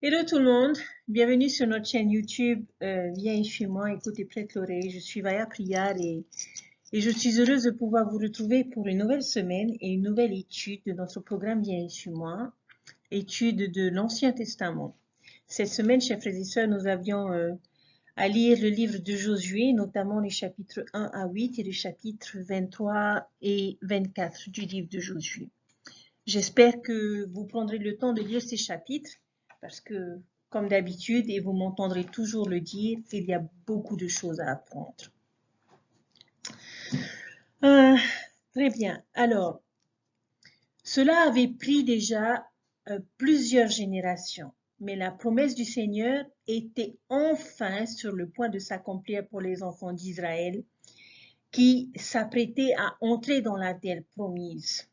Hello tout le monde, bienvenue sur notre chaîne YouTube Viens et suis-moi, écoute et prête l'oreille. Je suis Vaya Priyar et je suis heureuse de pouvoir vous retrouver pour une nouvelle semaine et une nouvelle étude de notre programme Viens et suis-moi, étude de l'Ancien Testament. Cette semaine, chers frères et sœurs, nous avions à lire le livre de Josué, notamment les chapitres 1 à 8 et les chapitres 23 et 24 du livre de Josué. J'espère que vous prendrez le temps de lire ces chapitres parce que, comme d'habitude, et vous m'entendrez toujours le dire, il y a beaucoup de choses à apprendre. Très bien. Alors, cela avait pris déjà plusieurs générations, mais la promesse du Seigneur était enfin sur le point de s'accomplir pour les enfants d'Israël qui s'apprêtaient à entrer dans la terre promise.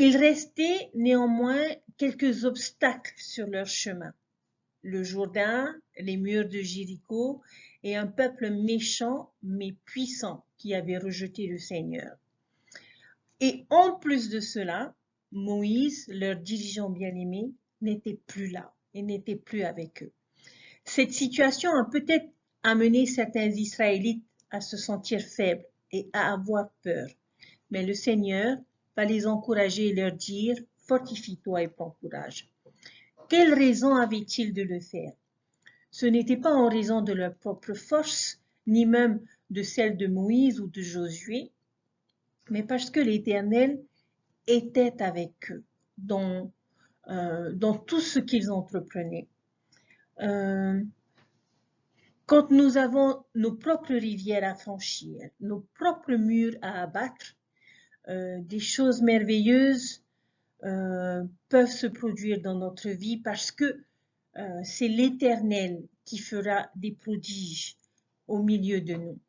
Il restait néanmoins quelques obstacles sur leur chemin. Le Jourdain, les murs de Jéricho et un peuple méchant mais puissant qui avait rejeté le Seigneur. Et en plus de cela, Moïse, leur dirigeant bien-aimé, n'était plus là et n'était plus avec eux. Cette situation a peut-être amené certains Israélites à se sentir faibles et à avoir peur. Mais le Seigneur va les encourager et leur dire « Fortifie-toi et prends courage ». Quelle raison avaient-ils de le faire? Ce n'était pas en raison de leur propre force, ni même de celle de Moïse ou de Josué, mais parce que l'Éternel était avec eux dans tout ce qu'ils entreprenaient. Quand nous avons nos propres rivières à franchir, nos propres murs à abattre, des choses merveilleuses peuvent se produire dans notre vie parce que c'est l'Éternel qui fera des prodiges au milieu de nous.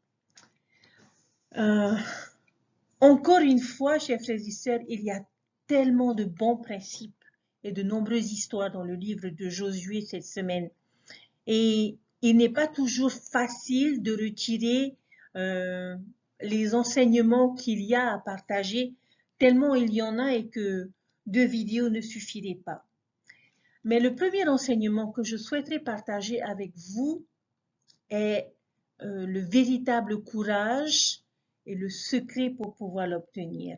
Encore une fois, chers frères et sœurs, il y a tellement de bons principes et de nombreuses histoires dans le livre de Josué cette semaine. Et il n'est pas toujours facile de retirer les enseignements qu'il y a à partager, tellement il y en a et que 2 vidéos ne suffiraient pas. Mais le premier enseignement que je souhaiterais partager avec vous est le véritable courage et le secret pour pouvoir l'obtenir.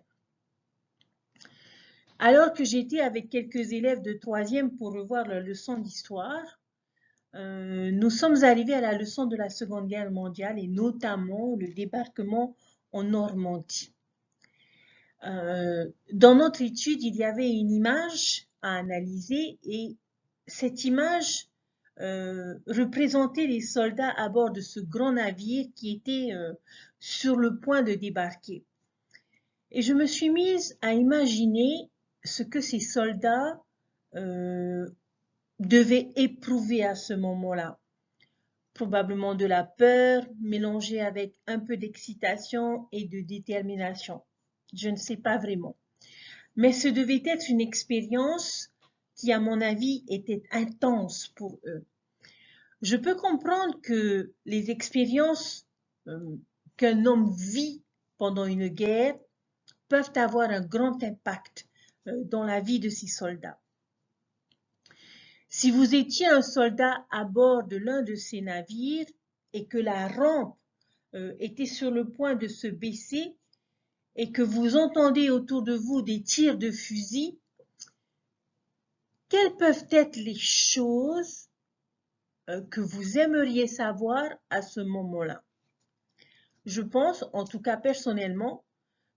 Alors que j'étais avec quelques élèves de 3e pour revoir leur leçon d'histoire, nous sommes arrivés à la leçon de la Seconde Guerre mondiale et notamment le débarquement en Normandie. Dans notre étude, il y avait une image à analyser et cette image représentait les soldats à bord de ce grand navire qui était sur le point de débarquer. Et je me suis mise à imaginer ce que ces soldats devaient éprouver à ce moment-là. Probablement de la peur mélangée avec un peu d'excitation et de détermination. Je ne sais pas vraiment. Mais ce devait être une expérience qui, à mon avis, était intense pour eux. Je peux comprendre que les expériences qu'un homme vit pendant une guerre peuvent avoir un grand impact dans la vie de ces soldats. Si vous étiez un soldat à bord de l'un de ces navires et que la rampe était sur le point de se baisser et que vous entendez autour de vous des tirs de fusil, quelles peuvent être les choses que vous aimeriez savoir à ce moment-là? Je pense, en tout cas personnellement,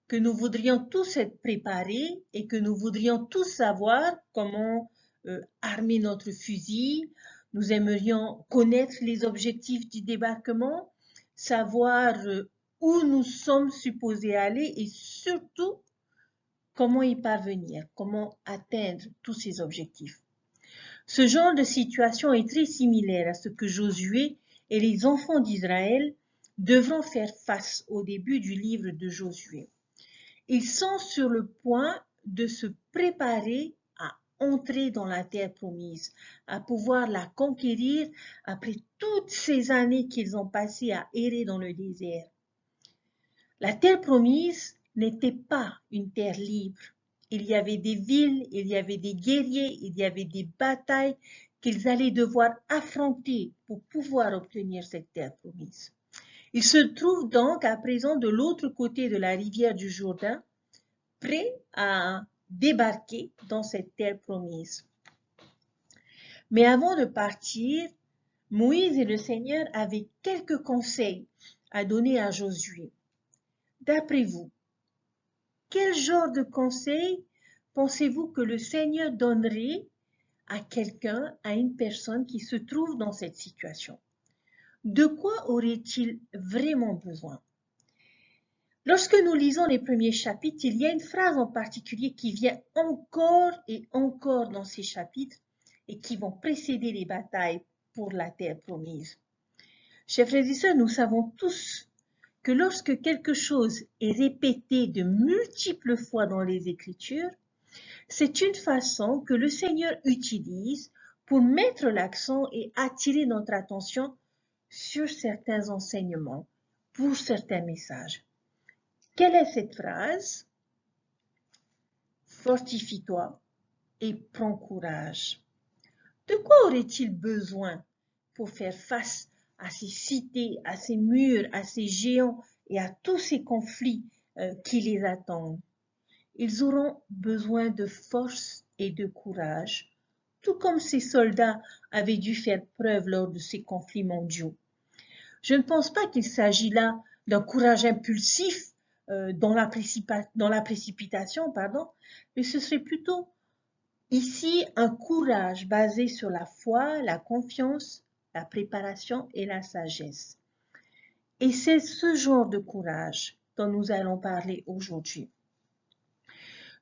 que nous voudrions tous être préparés et que nous voudrions tous savoir comment armer notre fusil. Nous aimerions connaître les objectifs du débarquement, savoir où nous sommes supposés aller et surtout comment y parvenir, comment atteindre tous ces objectifs. Ce genre de situation est très similaire à ce que Josué et les enfants d'Israël devront faire face au début du livre de Josué. Ils sont sur le point de se préparer à entrer dans la terre promise, à pouvoir la conquérir après toutes ces années qu'ils ont passées à errer dans le désert. La terre promise n'était pas une terre libre, Il y avait des villes, il y avait des guerriers, il y avait des batailles qu'ils allaient devoir affronter pour pouvoir obtenir cette terre promise. Ils se trouvent donc à présent de l'autre côté de la rivière du Jourdain, prêts à débarquer dans cette terre promise. Mais avant de partir, Moïse et le Seigneur avaient quelques conseils à donner à Josué. D'après vous, quel genre de conseils pensez-vous que le Seigneur donnerait à quelqu'un, à une personne qui se trouve dans cette situation? De quoi aurait-il vraiment besoin? Lorsque nous lisons les premiers chapitres, il y a une phrase en particulier qui vient encore et encore dans ces chapitres et qui vont précéder les batailles pour la terre promise. Chers frères et sœurs, nous savons tous que lorsque quelque chose est répété de multiples fois dans les Écritures, c'est une façon que le Seigneur utilise pour mettre l'accent et attirer notre attention sur certains enseignements, pour certains messages. Quelle est cette phrase? Fortifie-toi et prends courage. De quoi aurait-il besoin pour faire face à ces cités, à ces murs, à ces géants et à tous ces conflits qui les attendent? Ils auront besoin de force et de courage, tout comme ces soldats avaient dû faire preuve lors de ces conflits mondiaux. Je ne pense pas qu'il s'agit là d'un courage impulsif dans la précipitation, mais ce serait plutôt ici un courage basé sur la foi, la confiance, la préparation et la sagesse. Et c'est ce genre de courage dont nous allons parler aujourd'hui.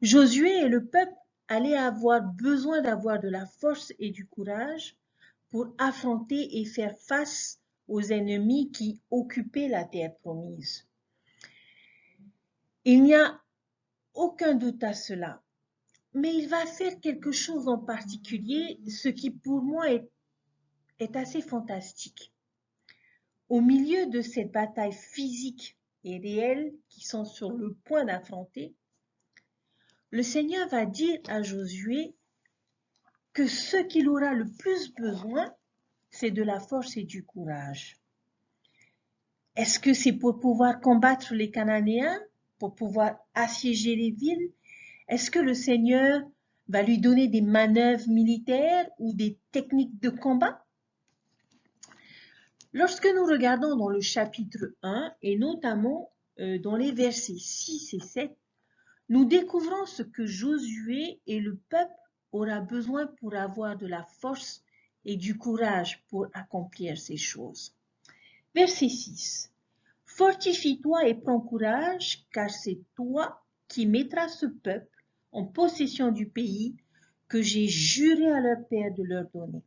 Josué et le peuple allaient avoir besoin d'avoir de la force et du courage pour affronter et faire face aux ennemis qui occupaient la terre promise. Il n'y a aucun doute à cela, mais il va faire quelque chose en particulier, ce qui pour moi est assez fantastique. Au milieu de cette bataille physique et réelle qui sont sur le point d'affronter, le Seigneur va dire à Josué que ce qu'il aura le plus besoin, c'est de la force et du courage. Est-ce que c'est pour pouvoir combattre les Cananéens, pour pouvoir assiéger les villes? Est-ce que le Seigneur va lui donner des manœuvres militaires ou des techniques de combat? Lorsque nous regardons dans le chapitre 1 et notamment dans les versets 6 et 7, nous découvrons ce que Josué et le peuple aura besoin pour avoir de la force et du courage pour accomplir ces choses. Verset 6. Fortifie-toi et prends courage, car c'est toi qui mettras ce peuple en possession du pays que j'ai juré à leur père de leur donner.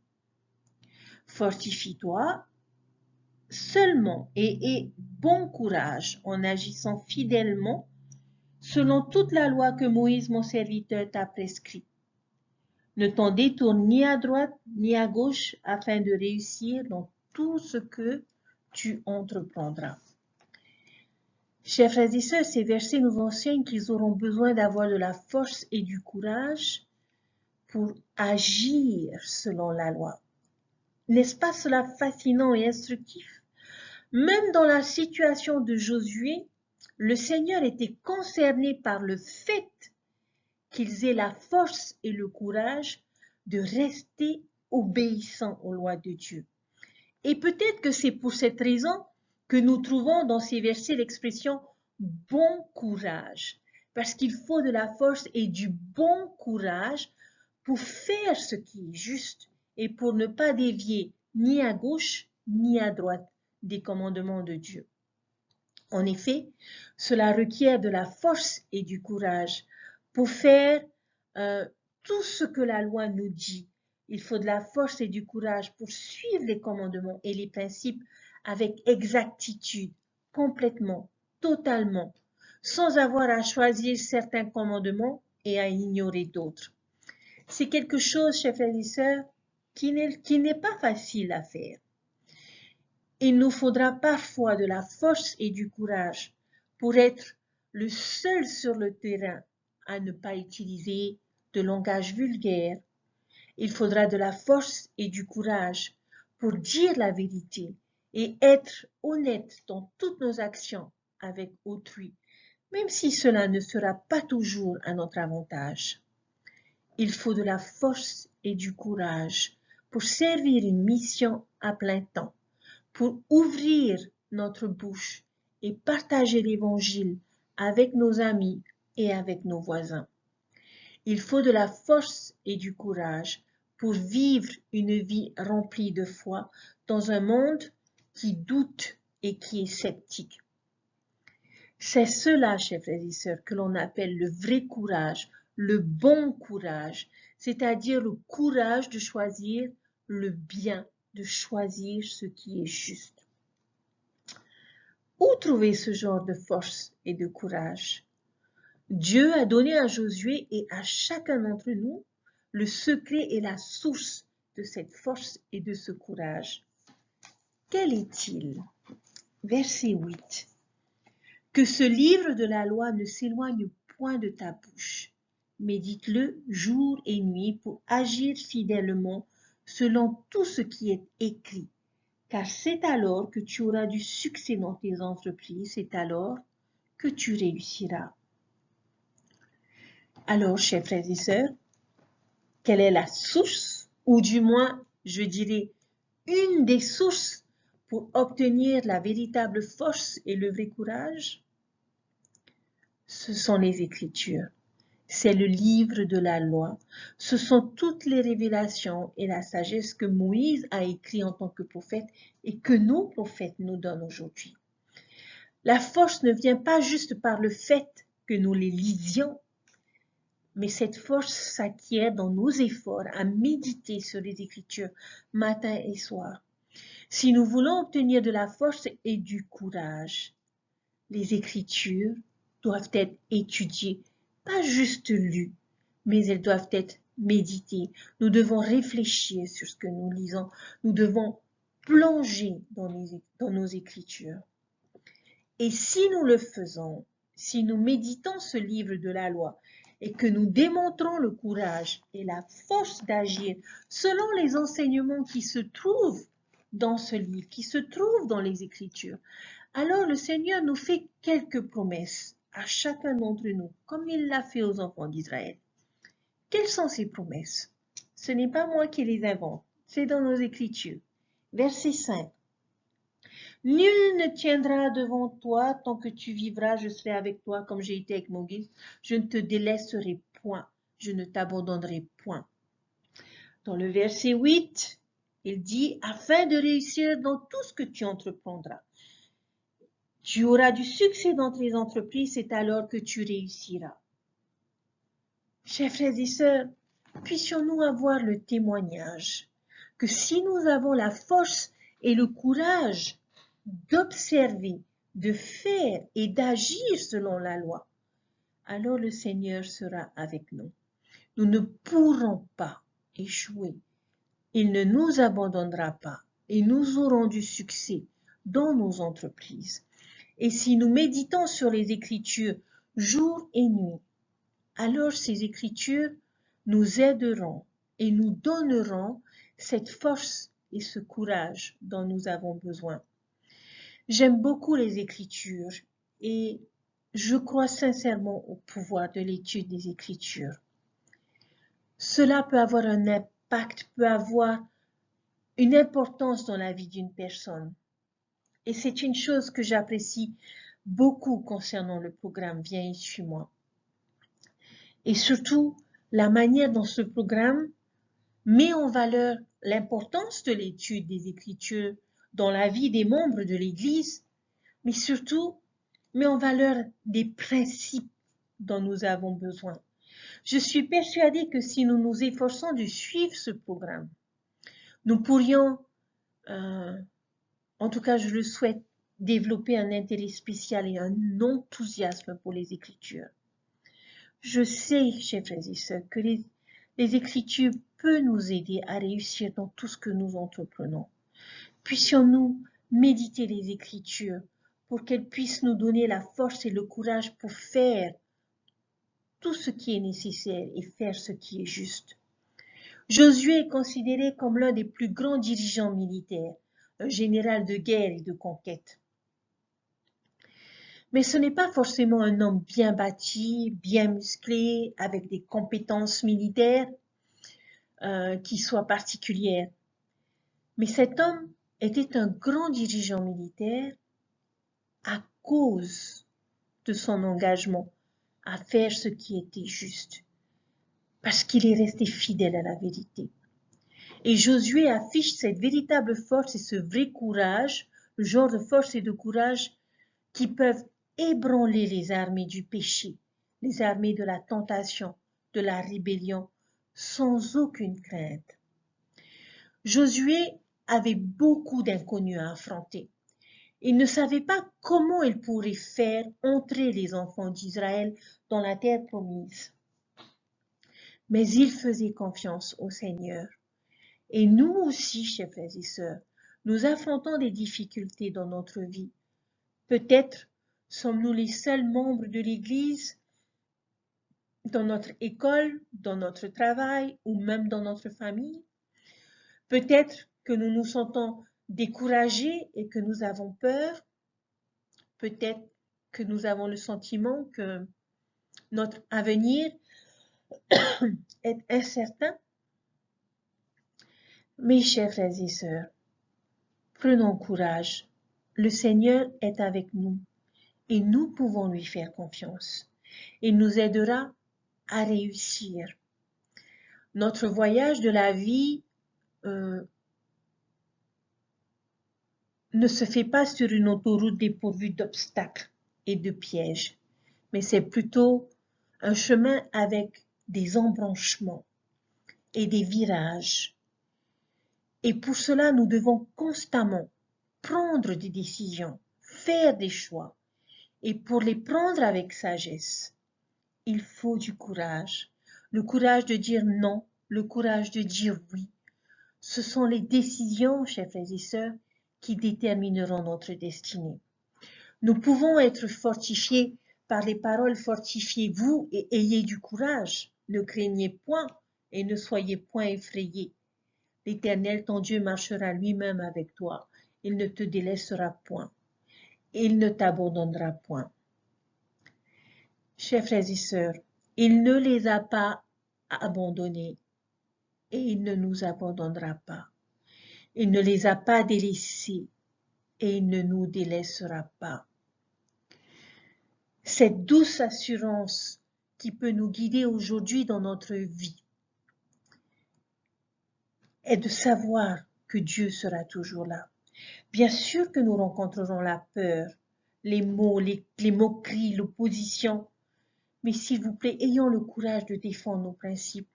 Fortifie-toi seulement et aie bon courage en agissant fidèlement selon toute la loi que Moïse, mon serviteur, t'a prescrite. Ne t'en détourne ni à droite ni à gauche afin de réussir dans tout ce que tu entreprendras. Chers frères et sœurs, ces versets nous enseignent qu'ils auront besoin d'avoir de la force et du courage pour agir selon la loi. N'est-ce pas cela fascinant et instructif? Même dans la situation de Josué, le Seigneur était concerné par le fait qu'ils aient la force et le courage de rester obéissants aux lois de Dieu. Et peut-être que c'est pour cette raison que nous trouvons dans ces versets l'expression « bon courage », parce qu'il faut de la force et du bon courage pour faire ce qui est juste et pour ne pas dévier ni à gauche ni à droite des commandements de Dieu. En effet, cela requiert de la force et du courage pour faire tout ce que la loi nous dit. Il faut de la force et du courage pour suivre les commandements et les principes avec exactitude, complètement, totalement, sans avoir à choisir certains commandements et à ignorer d'autres. C'est quelque chose, chers frères et sœurs, qui n'est pas facile à faire. Il nous faudra parfois de la force et du courage pour être le seul sur le terrain à ne pas utiliser de langage vulgaire. Il faudra de la force et du courage pour dire la vérité et être honnête dans toutes nos actions avec autrui, même si cela ne sera pas toujours à notre avantage. Il faut de la force et du courage pour servir une mission à plein temps, pour ouvrir notre bouche et partager l'Évangile avec nos amis et avec nos voisins. Il faut de la force et du courage pour vivre une vie remplie de foi dans un monde qui doute et qui est sceptique. C'est cela, chers frères et sœurs, que l'on appelle le vrai courage, le bon courage, c'est-à-dire le courage de choisir le bien, de choisir ce qui est juste. Où trouver ce genre de force et de courage? Dieu a donné à Josué et à chacun d'entre nous le secret et la source de cette force et de ce courage. Quel est-il? Verset 8. Que ce livre de la loi ne s'éloigne point de ta bouche. Médite-le jour et nuit pour agir fidèlement selon tout ce qui est écrit. Car c'est alors que tu auras du succès dans tes entreprises, c'est alors que tu réussiras. Alors, chers frères et sœurs, quelle est la source, ou du moins, je dirais, une des sources pour obtenir la véritable force et le vrai courage? Ce sont les Écritures. C'est le livre de la loi. Ce sont toutes les révélations et la sagesse que Moïse a écrit en tant que prophète et que nos prophètes nous donnent aujourd'hui. La force ne vient pas juste par le fait que nous les lisions, mais cette force s'acquiert dans nos efforts à méditer sur les Écritures matin et soir. Si nous voulons obtenir de la force et du courage, les Écritures doivent être étudiées, pas juste lues, mais elles doivent être méditées. Nous devons réfléchir sur ce que nous lisons. Nous devons plonger dans nos Écritures. Et si nous le faisons, si nous méditons ce livre de la loi et que nous démontrons le courage et la force d'agir selon les enseignements qui se trouvent dans ce livre, qui se trouvent dans les Écritures, alors le Seigneur nous fait quelques promesses à chacun d'entre nous, comme il l'a fait aux enfants d'Israël. Quelles sont ces promesses? Ce n'est pas moi qui les invente, c'est dans nos Écritures. Verset 5. Nul ne tiendra devant toi tant que tu vivras, je serai avec toi comme j'ai été avec Moïse. Je ne te délaisserai point, je ne t'abandonnerai point. Dans le verset 8, il dit, afin de réussir dans tout ce que tu entreprendras. Tu auras du succès dans tes entreprises, c'est alors que tu réussiras. Chers frères et sœurs, puissions-nous avoir le témoignage que si nous avons la force et le courage d'observer, de faire et d'agir selon la loi, alors le Seigneur sera avec nous. Nous ne pourrons pas échouer. Il ne nous abandonnera pas et nous aurons du succès dans nos entreprises. Et si nous méditons sur les Écritures jour et nuit, alors ces Écritures nous aideront et nous donneront cette force et ce courage dont nous avons besoin. J'aime beaucoup les Écritures et je crois sincèrement au pouvoir de l'étude des Écritures. Cela peut avoir un impact, peut avoir une importance dans la vie d'une personne. Et c'est une chose que j'apprécie beaucoup concernant le programme Viens et suis-moi. Et surtout, la manière dont ce programme met en valeur l'importance de l'étude des Écritures dans la vie des membres de l'Église, mais surtout met en valeur des principes dont nous avons besoin. Je suis persuadée que si nous nous efforçons de suivre ce programme, nous pourrions, en tout cas je le souhaite, développer un intérêt spécial et un enthousiasme pour les Écritures. Je sais, chers frères et sœurs, que les Écritures peuvent nous aider à réussir dans tout ce que nous entreprenons. Puissions-nous méditer les Écritures pour qu'elles puissent nous donner la force et le courage pour faire tout ce qui est nécessaire et faire ce qui est juste. Josué est considéré comme l'un des plus grands dirigeants militaires, un général de guerre et de conquête. Mais ce n'est pas forcément un homme bien bâti, bien musclé, avec des compétences militaires qui soient particulières. Mais cet homme était un grand dirigeant militaire à cause de son engagement à faire ce qui était juste, parce qu'il est resté fidèle à la vérité. Et Josué affiche cette véritable force et ce vrai courage, le genre de force et de courage qui peuvent ébranler les armées du péché, les armées de la tentation, de la rébellion, sans aucune crainte. Josué avait beaucoup d'inconnus à affronter. Il ne savait pas comment il pourrait faire entrer les enfants d'Israël dans la terre promise. Mais il faisait confiance au Seigneur. Et nous aussi, chers frères et sœurs, nous affrontons des difficultés dans notre vie. Peut-être sommes-nous les seuls membres de l'Église, dans notre école, dans notre travail ou même dans notre famille. Peut-être que nous nous sentons découragés et que nous avons peur. Peut-être que nous avons le sentiment que notre avenir est incertain. Mes chers frères et sœurs, prenons courage. Le Seigneur est avec nous et nous pouvons lui faire confiance. Il nous aidera à réussir. Notre voyage de la vie ne se fait pas sur une autoroute dépourvue d'obstacles et de pièges, mais c'est plutôt un chemin avec des embranchements et des virages. Et pour cela, nous devons constamment prendre des décisions, faire des choix. Et pour les prendre avec sagesse, il faut du courage. Le courage de dire non, le courage de dire oui. Ce sont les décisions, chers frères et sœurs, qui détermineront notre destinée. Nous pouvons être fortifiés par les paroles fortifiez-vous et ayez du courage. Ne craignez point et ne soyez point effrayés. L'Éternel, ton Dieu, marchera lui-même avec toi. Il ne te délaissera point. Il ne t'abandonnera point. Chers frères et sœurs, il ne les a pas abandonnés et il ne nous abandonnera pas. Il ne les a pas délaissés et il ne nous délaissera pas. Cette douce assurance qui peut nous guider aujourd'hui dans notre vie est de savoir que Dieu sera toujours là. Bien sûr que nous rencontrerons la peur, les mots, les moqueries, l'opposition, mais s'il vous plaît, ayons le courage de défendre nos principes.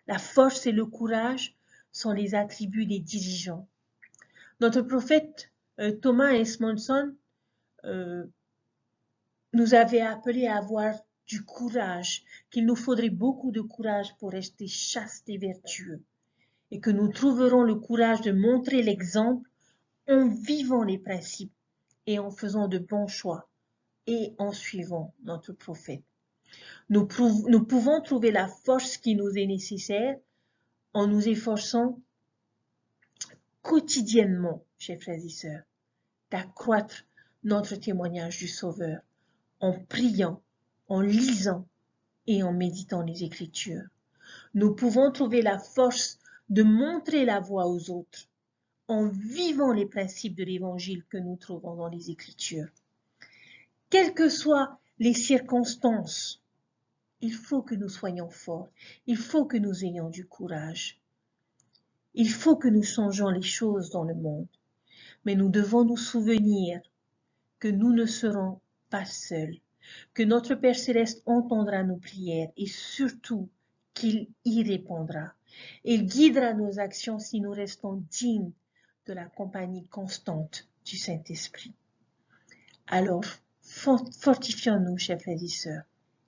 La force et le courage sont les attributs des dirigeants. Notre prophète Thomas Esmonson nous avait appelé à avoir du courage, qu'il nous faudrait beaucoup de courage pour rester chastes et vertueux, et que nous trouverons le courage de montrer l'exemple en vivant les principes et en faisant de bons choix et en suivant notre prophète. Nous pouvons trouver la force qui nous est nécessaire en nous efforçant quotidiennement, chers frères et sœurs, d'accroître notre témoignage du Sauveur en priant, en lisant et en méditant les Écritures. Nous pouvons trouver la force de montrer la voie aux autres en vivant les principes de l'Évangile que nous trouvons dans les Écritures. Quelles que soient les circonstances, il faut que nous soyons forts, il faut que nous ayons du courage. Il faut que nous changeons les choses dans le monde, mais nous devons nous souvenir que nous ne serons pas seuls, que notre Père Céleste entendra nos prières et surtout qu'il y répondra. Il guidera nos actions si nous restons dignes de la compagnie constante du Saint-Esprit. Alors, fortifions-nous, chers frères et sœurs,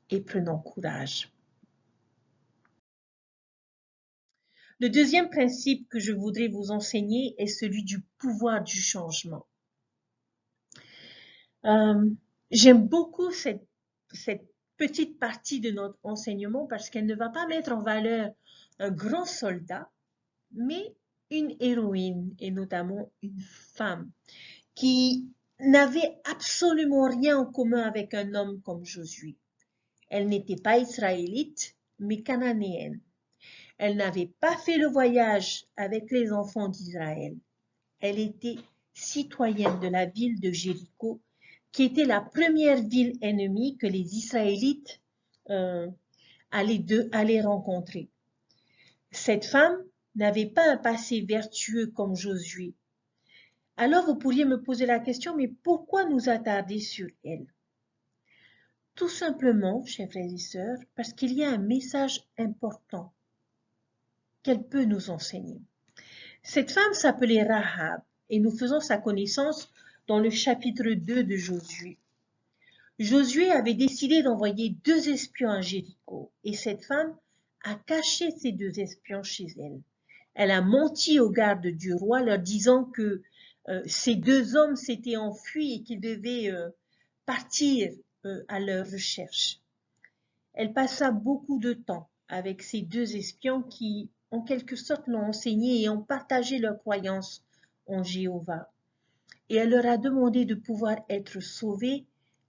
et prenons courage. Le deuxième principe que je voudrais vous enseigner est celui du pouvoir du changement. J'aime beaucoup cette petite partie de notre enseignement parce qu'elle ne va pas mettre en valeur un grand soldat, mais une héroïne et notamment une femme qui n'avait absolument rien en commun avec un homme comme Josué. Elle n'était pas israélite, mais cananéenne. Elle n'avait pas fait le voyage avec les enfants d'Israël. Elle était citoyenne de la ville de Jéricho, qui était la première ville ennemie que les Israélites allaient rencontrer. Cette femme n'avait pas un passé vertueux comme Josué. Alors vous pourriez me poser la question, mais pourquoi nous attarder sur elle? Tout simplement, chers frères et sœurs, parce qu'il y a un message important qu'elle peut nous enseigner. Cette femme s'appelait Rahab et nous faisons sa connaissance dans le chapitre 2 de Josué. Josué avait décidé d'envoyer 2 espions à Jéricho et cette femme a caché ces 2 espions chez elle. Elle a menti aux gardes du roi leur disant que ces 2 hommes s'étaient enfuis et qu'ils devaient partir à leur recherche. Elle passa beaucoup de temps avec ces 2 espions qui, en quelque sorte, l'ont enseigné et ont partagé leurs croyances en Jéhovah. Et elle leur a demandé de pouvoir être sauvés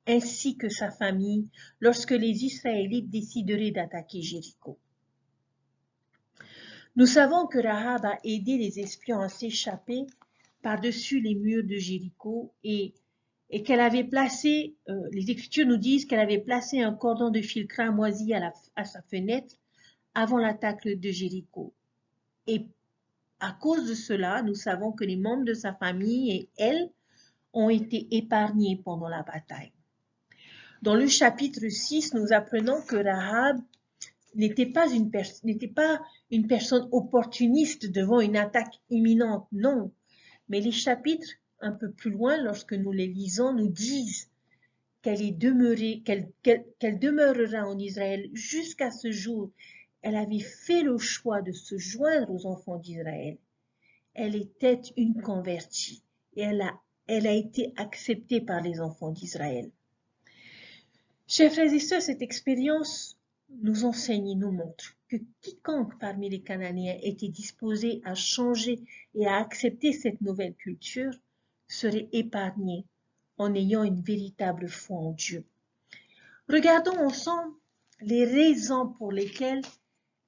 ainsi que sa famille lorsque les Israélites décideraient d'attaquer Jéricho. Nous savons que Rahab a aidé les espions à s'échapper par-dessus les murs de Jéricho et qu'elle avait placé, les Écritures nous disent qu'elle avait placé un cordon de fil cramoisi à sa fenêtre avant l'attaque de Jéricho. Et à cause de cela, nous savons que les membres de sa famille et elle ont été épargnés pendant la bataille. Dans le chapitre 6, nous apprenons que Rahab n'était pas une personne opportuniste devant une attaque imminente, non. Mais les chapitres un peu plus loin, lorsque nous les lisons, nous disent qu'elle demeurera en Israël jusqu'à ce jour. Elle avait fait le choix de se joindre aux enfants d'Israël. Elle était une convertie et elle a été acceptée par les enfants d'Israël. Chers frères et sœurs, cette expérience nous enseigne et nous montre que quiconque parmi les Cananéens était disposé à changer et à accepter cette nouvelle culture serait épargné en ayant une véritable foi en Dieu. Regardons ensemble les raisons pour lesquelles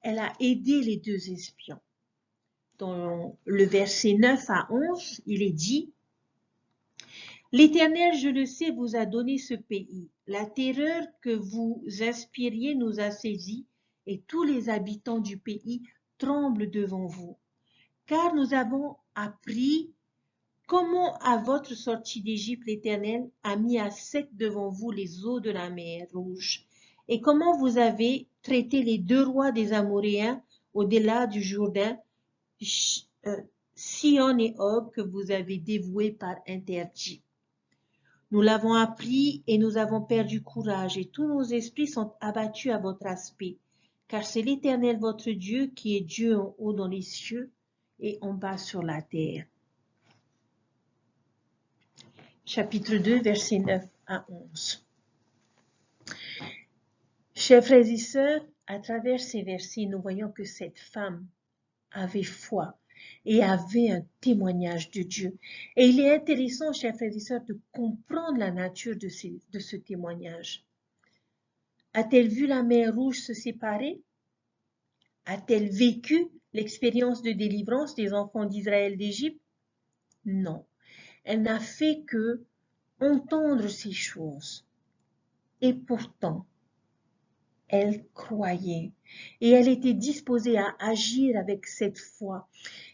elle a aidé les 2 espions. Dans le verset 9 à 11, il est dit « L'Éternel, je le sais, vous a donné ce pays. La terreur que vous inspiriez nous a saisis, et tous les habitants du pays tremblent devant vous. Car nous avons appris comment à votre sortie d'Égypte l'Éternel a mis à sec devant vous les eaux de la mer Rouge, et comment vous avez traité les 2 rois des Amoréens au-delà du Jourdain, Sihon et Og, que vous avez dévoués par interdit. Nous l'avons appris et nous avons perdu courage et tous nos esprits sont abattus à votre aspect, car c'est l'Éternel votre Dieu qui est Dieu en haut dans les cieux et en bas sur la terre. » Chapitre 2, versets 9 à 11. Chers frères et sœurs, à travers ces versets, nous voyons que cette femme avait foi et avait un témoignage de Dieu. Et il est intéressant, chers frères et sœurs, de comprendre la nature de ce témoignage. A-t-elle vu la mer Rouge se séparer? A-t-elle vécu l'expérience de délivrance des enfants d'Israël d'Égypte? Non. Elle n'a fait que entendre ces choses. Et pourtant, elle croyait et elle était disposée à agir avec cette foi.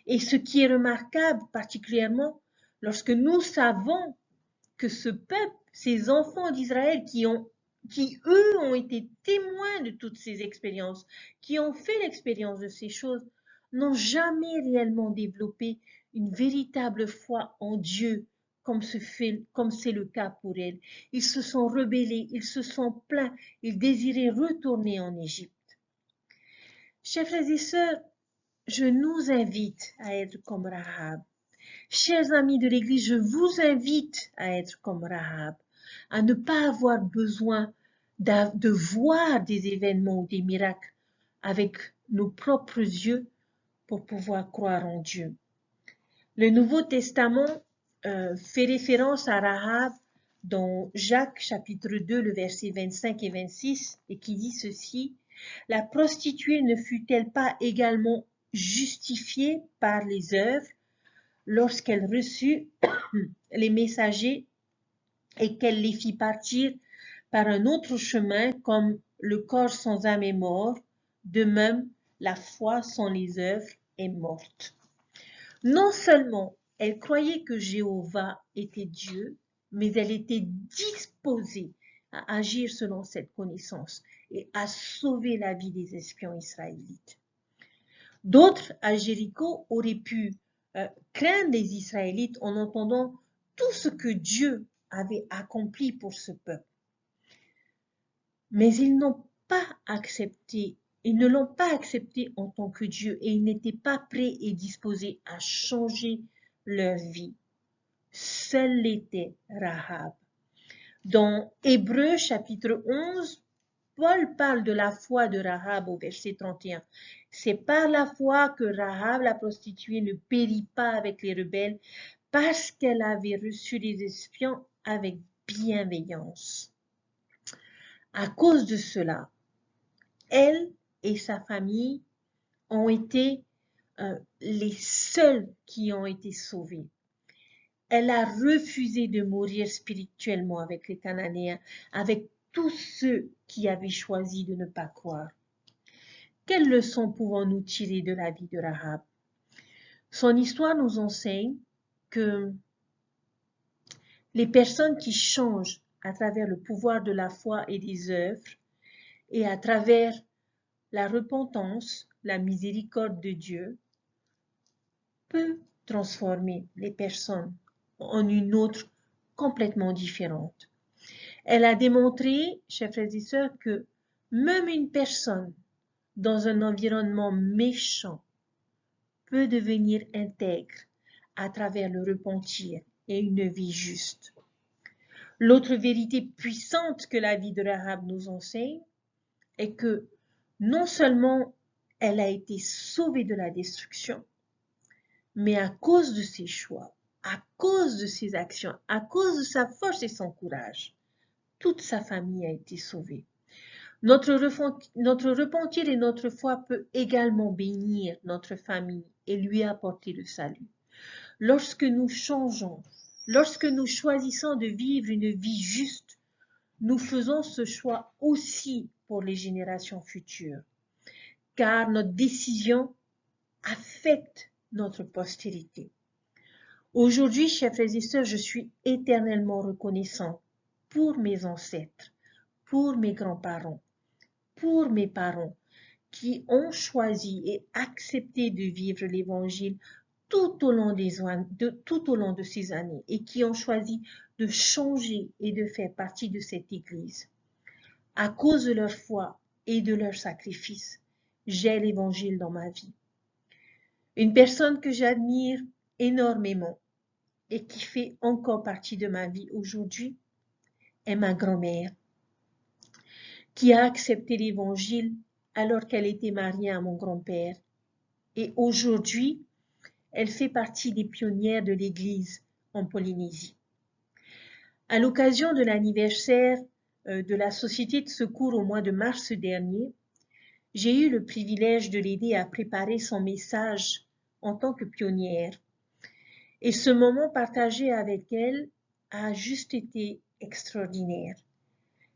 Et ce qui est remarquable particulièrement, lorsque nous savons que ce peuple, ces enfants d'Israël qui eux ont été témoins de toutes ces expériences, qui ont fait l'expérience de ces choses, n'ont jamais réellement développé une véritable foi en Dieu, comme c'est le cas pour elles. Ils se sont rebellés, ils se sont plaints, ils désiraient retourner en Égypte. Chers frères et sœurs, je nous invite à être comme Rahab. Chers amis de l'Église, je vous invite à être comme Rahab, à ne pas avoir besoin de voir des événements ou des miracles avec nos propres yeux pour pouvoir croire en Dieu. Le Nouveau Testament fait référence à Rahab dans Jacques chapitre 2, le verset 25 et 26, et qui dit ceci: La prostituée ne fut-elle pas également justifiée par les œuvres lorsqu'elle reçut les messagers et qu'elle les fit partir par un autre chemin, comme le corps sans âme est mort, de même la foi sans les œuvres est morte. Non seulement elle croyait que Jéhovah était Dieu, mais elle était disposée à agir selon cette connaissance et à sauver la vie des espions israélites. D'autres à Jéricho auraient pu craindre les Israélites en entendant tout ce que Dieu avait accompli pour ce peuple. Mais ils n'ont pas accepté, ils ne l'ont pas accepté en tant que Dieu et ils n'étaient pas prêts et disposés à changer leur vie. Seule l'était Rahab. Dans Hébreux chapitre 11, Paul parle de la foi de Rahab au verset 31. C'est par la foi que Rahab, la prostituée, ne périt pas avec les rebelles parce qu'elle avait reçu les espions avec bienveillance. À cause de cela, elle et sa famille ont été les seuls qui ont été sauvés. Elle a refusé de mourir spirituellement avec les Cananéens, avec tous ceux qui avaient choisi de ne pas croire. Quelle leçon pouvons-nous tirer de la vie de Rahab? Son histoire nous enseigne que les personnes qui changent à travers le pouvoir de la foi et des œuvres et à travers la repentance, la miséricorde de Dieu, peut transformer les personnes en une autre complètement différente. Elle a démontré, chers frères et sœurs, que même une personne dans un environnement méchant peut devenir intègre à travers le repentir et une vie juste. L'autre vérité puissante que la vie de Rahab nous enseigne est que non seulement elle a été sauvée de la destruction, mais à cause de ses choix, à cause de ses actions, à cause de sa force et son courage, toute sa famille a été sauvée. Notre repentir et notre foi peut également bénir notre famille et lui apporter le salut. Lorsque nous changeons, lorsque nous choisissons de vivre une vie juste, nous faisons ce choix aussi pour les générations futures, car notre décision affecte notre postérité. Aujourd'hui, chers frères et sœurs, je suis éternellement reconnaissant pour mes ancêtres, pour mes grands-parents, pour mes parents qui ont choisi et accepté de vivre l'Évangile tout au long de ces années et qui ont choisi de changer et de faire partie de cette Église. À cause de leur foi et de leur sacrifice, j'ai l'Évangile dans ma vie. Une personne que j'admire énormément et qui fait encore partie de ma vie aujourd'hui est ma grand-mère, qui a accepté l'Évangile alors qu'elle était mariée à mon grand-père. Et aujourd'hui, elle fait partie des pionnières de l'Église en Polynésie. À l'occasion de l'anniversaire de la Société de secours au mois de mars dernier, j'ai eu le privilège de l'aider à préparer son message en tant que pionnière. Et ce moment partagé avec elle a juste été extraordinaire.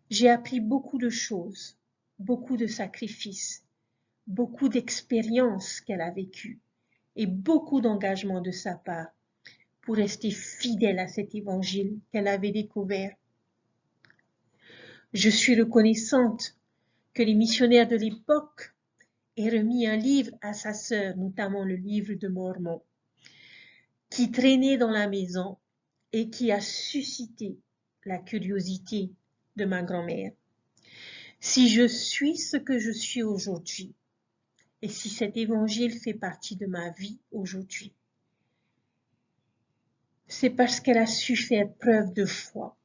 J'ai appris beaucoup de choses, beaucoup de sacrifices, beaucoup d'expériences qu'elle a vécues et beaucoup d'engagement de sa part pour rester fidèle à cet évangile qu'elle avait découvert. Je suis reconnaissante que les missionnaires de l'époque aient remis un livre à sa sœur, notamment le livre de Mormon, qui traînait dans la maison et qui a suscité la curiosité de ma grand-mère. Si je suis ce que je suis aujourd'hui, et si cet évangile fait partie de ma vie aujourd'hui, c'est parce qu'elle a su faire preuve de foi,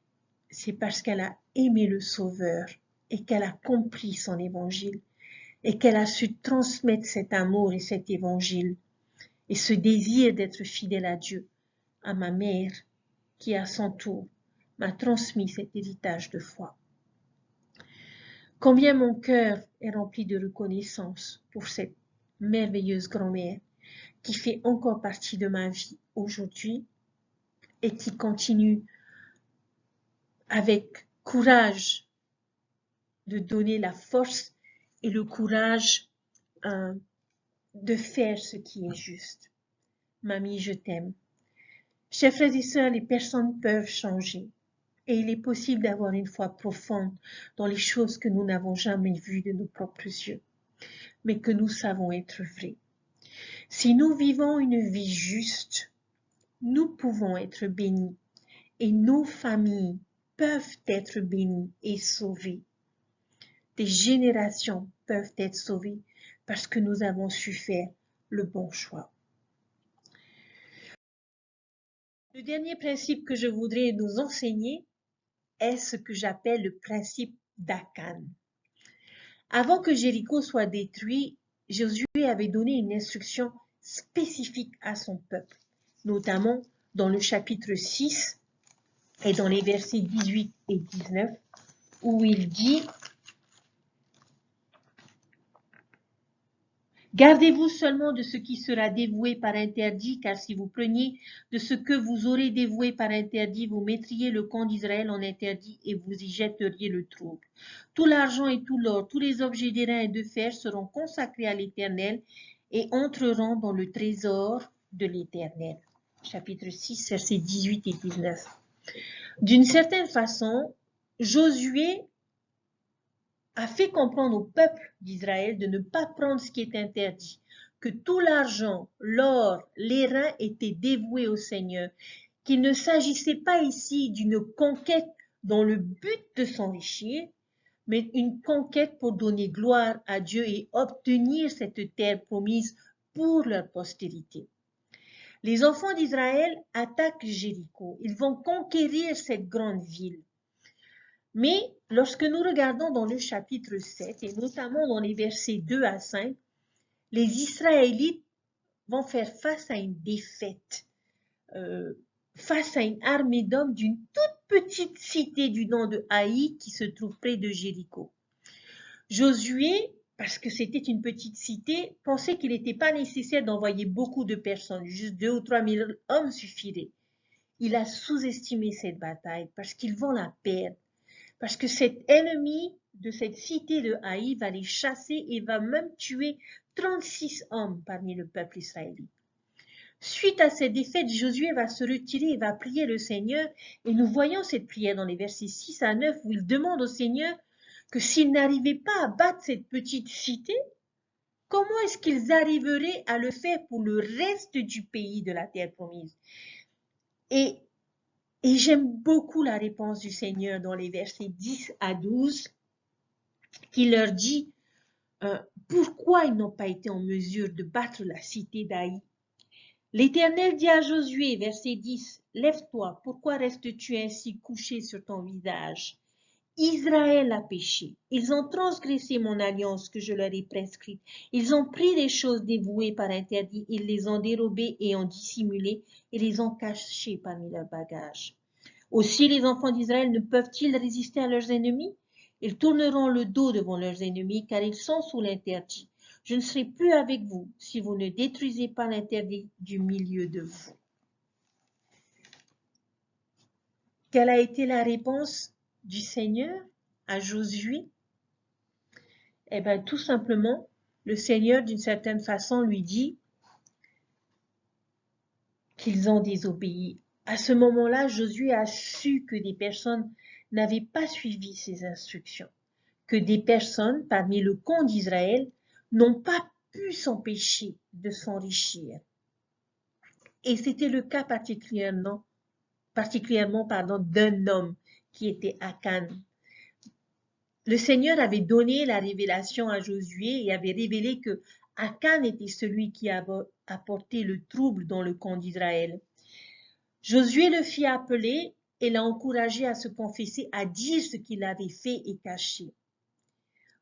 c'est parce qu'elle a aimé le Sauveur et qu'elle a compris son évangile et qu'elle a su transmettre cet amour et cet évangile et ce désir d'être fidèle à Dieu à ma mère qui à son tour m'a transmis cet héritage de foi. Combien mon cœur est rempli de reconnaissance pour cette merveilleuse grand-mère qui fait encore partie de ma vie aujourd'hui et qui continue avec courage de donner la force et le courage de faire ce qui est juste. Mamie, je t'aime. Chers frères et sœurs, les personnes peuvent changer et il est possible d'avoir une foi profonde dans les choses que nous n'avons jamais vues de nos propres yeux, mais que nous savons être vraies. Si nous vivons une vie juste, nous pouvons être bénis et nos familles peuvent être bénies et sauvées. Des générations peuvent être sauvées parce que nous avons su faire le bon choix. Le dernier principe que je voudrais nous enseigner est ce que j'appelle le principe d'Akan. Avant que Jéricho soit détruit, Josué avait donné une instruction spécifique à son peuple, notamment dans le chapitre 6 et dans les versets 18 et 19, où il dit « Gardez-vous seulement de ce qui sera dévoué par interdit, car si vous preniez de ce que vous aurez dévoué par interdit, vous mettriez le camp d'Israël en interdit et vous y jetteriez le trouble. Tout l'argent et tout l'or, tous les objets d'airain et de fer seront consacrés à l'Éternel et entreront dans le trésor de l'Éternel. » Chapitre 6, versets 18 et 19. D'une certaine façon, Josué a fait comprendre au peuple d'Israël de ne pas prendre ce qui est interdit, que tout l'argent, l'or, l'airain étaient dévoués au Seigneur, qu'il ne s'agissait pas ici d'une conquête dans le but de s'enrichir, mais une conquête pour donner gloire à Dieu et obtenir cette terre promise pour leur postérité. Les enfants d'Israël attaquent Jéricho, ils vont conquérir cette grande ville. Mais lorsque nous regardons dans le chapitre 7, et notamment dans les versets 2 à 5, les Israélites vont faire face à une défaite, face à une armée d'hommes d'une toute petite cité du nom de Haï qui se trouve près de Jéricho. Josué, parce que c'était une petite cité, pensait qu'il n'était pas nécessaire d'envoyer beaucoup de personnes, juste 2 ou 3 000 hommes suffiraient. Il a sous-estimé cette bataille parce qu'ils vont la perdre. Parce que cet ennemi de cette cité de Haï va les chasser et va même tuer 36 hommes parmi le peuple israélite. Suite à cette défaite, Josué va se retirer et va prier le Seigneur. Et nous voyons cette prière dans les versets 6 à 9 où il demande au Seigneur que s'ils n'arrivaient pas à battre cette petite cité, comment est-ce qu'ils arriveraient à le faire pour le reste du pays de la terre promise? Et j'aime beaucoup la réponse du Seigneur dans les versets 10 à 12, qui leur dit pourquoi ils n'ont pas été en mesure de battre la cité d'Haï. L'Éternel dit à Josué, verset 10, « Lève-toi, pourquoi restes-tu ainsi couché sur ton visage? Israël a péché. Ils ont transgressé mon alliance que je leur ai prescrite. Ils ont pris des choses dévouées par interdit. Ils les ont dérobées et ont dissimulées et les ont cachées parmi leurs bagages. Aussi les enfants d'Israël ne peuvent-ils résister à leurs ennemis? Ils tourneront le dos devant leurs ennemis car ils sont sous l'interdit. Je ne serai plus avec vous si vous ne détruisez pas l'interdit du milieu de vous. » Quelle a été la réponse du Seigneur à Josué? Eh bien, tout simplement, le Seigneur, d'une certaine façon, lui dit qu'ils ont désobéi. À ce moment-là, Josué a su que des personnes n'avaient pas suivi ses instructions, que des personnes parmi le camp d'Israël n'ont pas pu s'empêcher de s'enrichir. Et c'était le cas particulièrement d'un homme qui était Akan. Le Seigneur avait donné la révélation à Josué et avait révélé que Akan était celui qui avait apporté le trouble dans le camp d'Israël. Josué le fit appeler et l'a encouragé à se confesser, à dire ce qu'il avait fait et caché.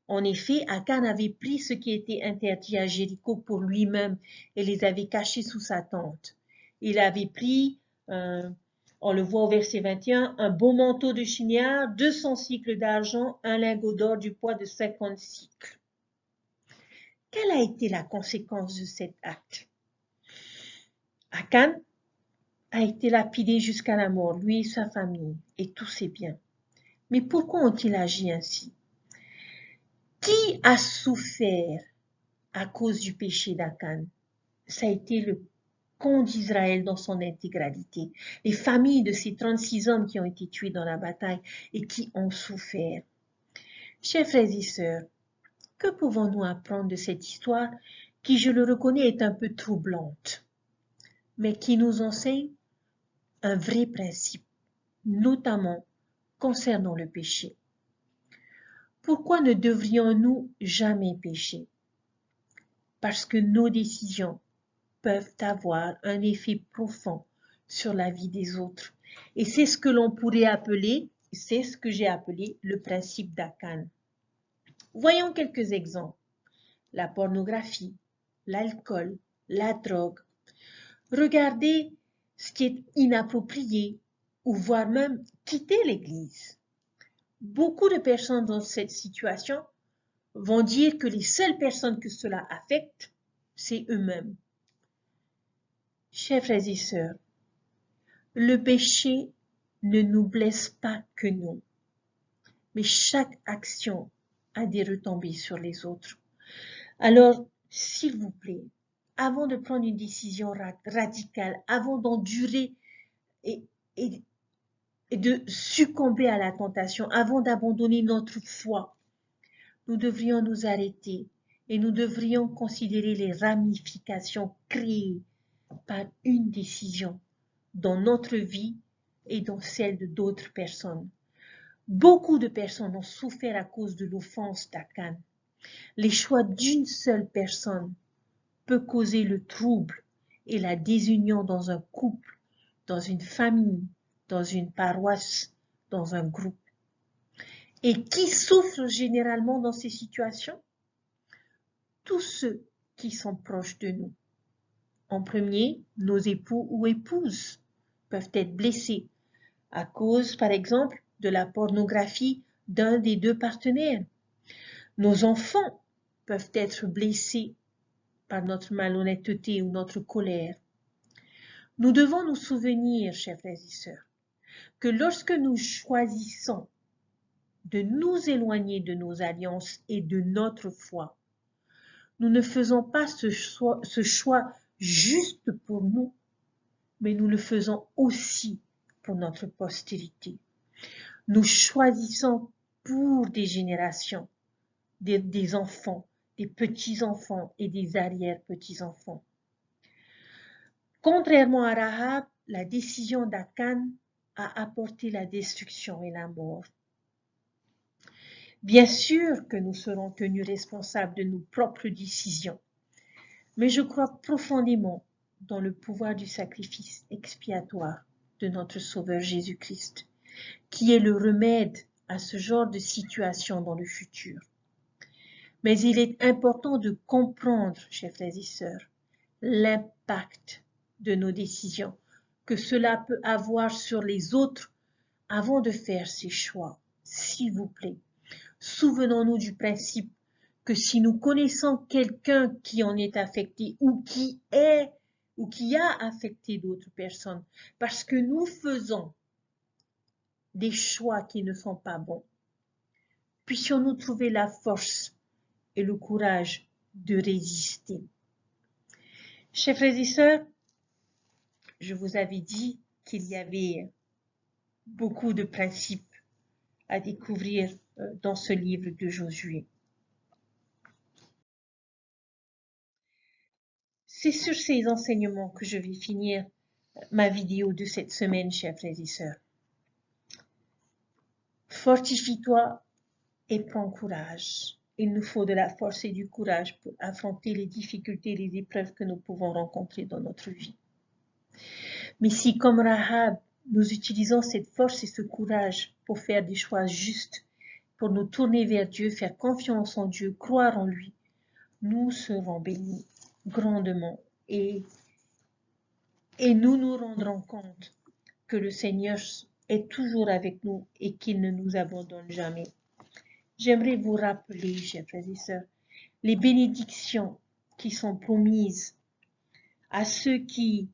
En effet, Akan avait pris ce qui était interdit à Jéricho pour lui-même et les avait cachés sous sa tente. Il avait pris, on le voit au verset 21, un beau manteau de chignard, 200 cycles d'argent, un lingot d'or du poids de 50 cycles. Quelle a été la conséquence de cet acte? Akan a été lapidé jusqu'à la mort, lui et sa famille, et tous ses biens. Mais pourquoi ont-ils agi ainsi? Qui a souffert à cause du péché d'Akan? Ça a été le camp d'Israël dans son intégralité. Les familles de ces 36 hommes qui ont été tués dans la bataille et qui ont souffert. Chers frères et sœurs, que pouvons-nous apprendre de cette histoire qui, je le reconnais, est un peu troublante, mais qui nous enseigne un vrai principe, notamment concernant le péché. Pourquoi ne devrions-nous jamais pécher? Parce que nos décisions peuvent avoir un effet profond sur la vie des autres. Et c'est ce que l'on pourrait appeler, c'est ce que j'ai appelé le principe d'Akan. Voyons quelques exemples. La pornographie, l'alcool, la drogue. Regardez ce qui est inapproprié ou voire même quitter l'Église. Beaucoup de personnes dans cette situation vont dire que les seules personnes que cela affecte, c'est eux-mêmes. Chers frères et sœurs, le péché ne nous blesse pas que nous, mais chaque action a des retombées sur les autres. Alors, s'il vous plaît, avant de prendre une décision radicale, avant d'endurer et de succomber à la tentation, avant d'abandonner notre foi, nous devrions nous arrêter et nous devrions considérer les ramifications créées par une décision dans notre vie et dans celle de d'autres personnes. Beaucoup de personnes ont souffert à cause de l'offense d'Akan. Les choix d'une seule personne peut causer le trouble et la désunion dans un couple, dans une famille, dans une paroisse, dans un groupe. Et qui souffre généralement dans ces situations? Tous ceux qui sont proches de nous. En premier, nos époux ou épouses peuvent être blessés à cause, par exemple, de la pornographie d'un des deux partenaires. Nos enfants peuvent être blessés par notre malhonnêteté ou notre colère. Nous devons nous souvenir, chers frères et sœurs, que lorsque nous choisissons de nous éloigner de nos alliances et de notre foi, nous ne faisons pas ce choix juste pour nous, mais nous le faisons aussi pour notre postérité. Nous choisissons pour des générations, des enfants, des petits-enfants et des arrière-petits-enfants. Contrairement à Rahab, la décision d'Akan a apporté la destruction et la mort. Bien sûr que nous serons tenus responsables de nos propres décisions, mais je crois profondément dans le pouvoir du sacrifice expiatoire de notre Sauveur Jésus-Christ, qui est le remède à ce genre de situation dans le futur. Mais il est important de comprendre, chers frères et sœurs, l'impact de nos décisions, que cela peut avoir sur les autres avant de faire ces choix. S'il vous plaît, souvenons-nous du principe que si nous connaissons quelqu'un qui en est affecté ou qui a affecté d'autres personnes, parce que nous faisons des choix qui ne sont pas bons, puissions-nous trouver la force et le courage de résister. Chers frères et sœurs, je vous avais dit qu'il y avait beaucoup de principes à découvrir dans ce livre de Josué. C'est sur ces enseignements que je vais finir ma vidéo de cette semaine, chers frères et sœurs. Fortifie-toi et prends courage. Il nous faut de la force et du courage pour affronter les difficultés et les épreuves que nous pouvons rencontrer dans notre vie. Mais si, comme Rahab, nous utilisons cette force et ce courage pour faire des choix justes pour nous tourner vers Dieu, faire confiance en Dieu, croire en lui, nous serons bénis grandement et nous nous rendrons compte que le Seigneur est toujours avec nous et qu'il ne nous abandonne jamais. J'aimerais vous rappeler, chers frères et sœurs, les bénédictions qui sont promises à ceux qui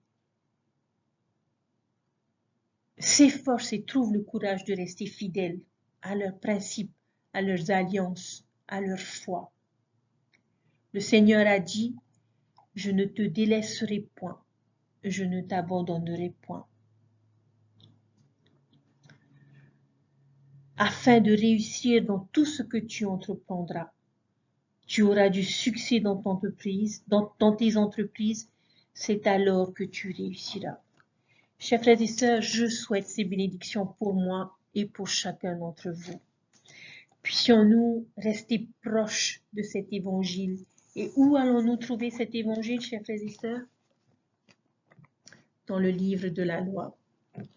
s'efforcent et trouvent le courage de rester fidèles à leurs principes, à leurs alliances, à leur foi. Le Seigneur a dit, « Je ne te délaisserai point, je ne t'abandonnerai point. » Afin de réussir dans tout ce que tu entreprendras. Tu auras du succès dans ton entreprise, dans tes entreprises, c'est alors que tu réussiras. Chers frères et sœurs, je souhaite ces bénédictions pour moi et pour chacun d'entre vous. Puissions-nous rester proches de cet évangile. Et où allons-nous trouver cet évangile, chers frères et sœurs? Dans le livre de la loi,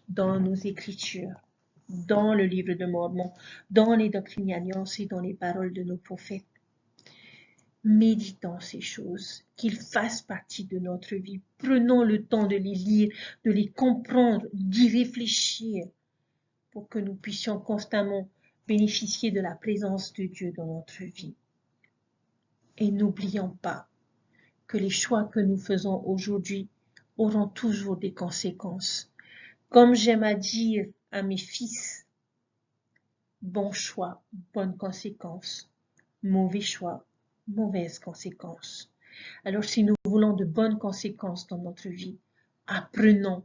dans nos écritures, dans le livre de Mormon, dans les doctrines et alliances et dans les paroles de nos prophètes. Méditons ces choses, qu'ils fassent partie de notre vie. Prenons le temps de les lire, de les comprendre, d'y réfléchir, pour que nous puissions constamment bénéficier de la présence de Dieu dans notre vie. Et n'oublions pas que les choix que nous faisons aujourd'hui auront toujours des conséquences. Comme j'aime à dire à mes fils, bon choix, bonne conséquence, mauvais choix, mauvaise conséquence. Alors si nous voulons de bonnes conséquences dans notre vie, apprenons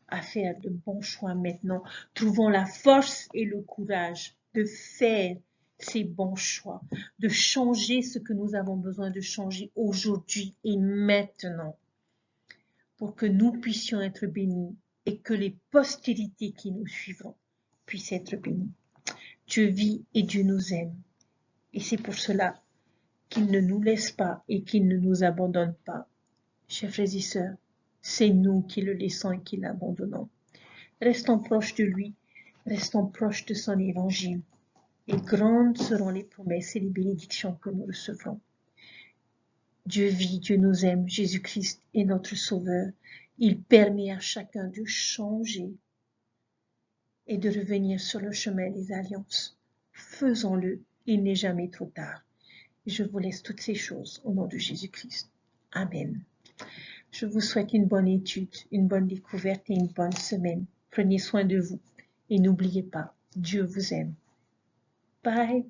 à faire de bons choix maintenant. Trouvons la force et le courage de faire ces bons choix, de changer ce que nous avons besoin de changer aujourd'hui et maintenant, pour que nous puissions être bénis et que les postérités qui nous suivront puissent être bénies. Dieu vit et Dieu nous aime. Et c'est pour cela qu'il ne nous laisse pas et qu'il ne nous abandonne pas. Chers frères et sœurs, c'est nous qui le laissons et qui l'abandonnons. Restons proches de lui, restons proches de son évangile. Et grandes seront les promesses et les bénédictions que nous recevrons. Dieu vit, Dieu nous aime, Jésus-Christ est notre Sauveur. Il permet à chacun de changer et de revenir sur le chemin des alliances. Faisons-le, il n'est jamais trop tard. Je vous laisse toutes ces choses au nom de Jésus-Christ. Amen. Je vous souhaite une bonne étude, une bonne découverte et une bonne semaine. Prenez soin de vous et n'oubliez pas, Dieu vous aime. Bye.